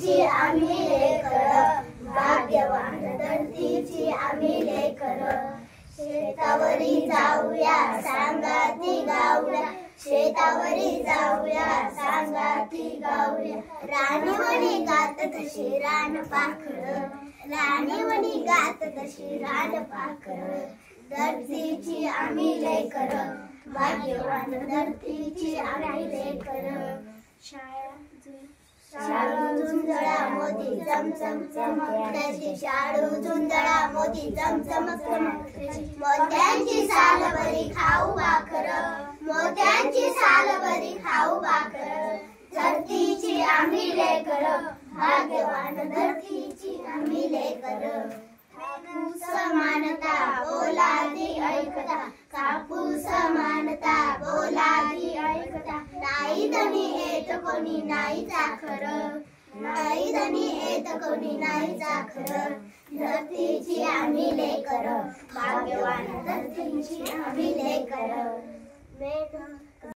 धरतीची आम्ही लेकर, भाग्यवान धरतीची आम्ही लेकर. शेतावरी जाऊया सांगाती गाऊया, शेतावरी जाऊया सांगाती गाऊया. राणीवणी गात तशी रानपाखर, राणीवणी गात तशी रानपाखर. धरतीची आम्ही लेकर, भाग्यवान धरतीची आम्ही लेकर. शाळू झुंजळा मोती चमचम चमकत्याची, शाळू झुंजळा मोती चमचम चमकत्याची. मोत्यांची साल बरी खाऊ भाकर, मोत्यांची साल बरी खाऊ भाकर. धरतीची आम्ही लेकर, भाग्यवान धरतीची आम्ही लेकर. कापूस मानता बोलादी ऐकता, कापूस मानता बोलादी ऐकता. नाही धनी येत कोणी नाही चाखर, नाही धनी येत कोणी नाही चाखर. धरतीची आम्ही लेकर, भाग्यवान धरतीची आम्ही लेकर.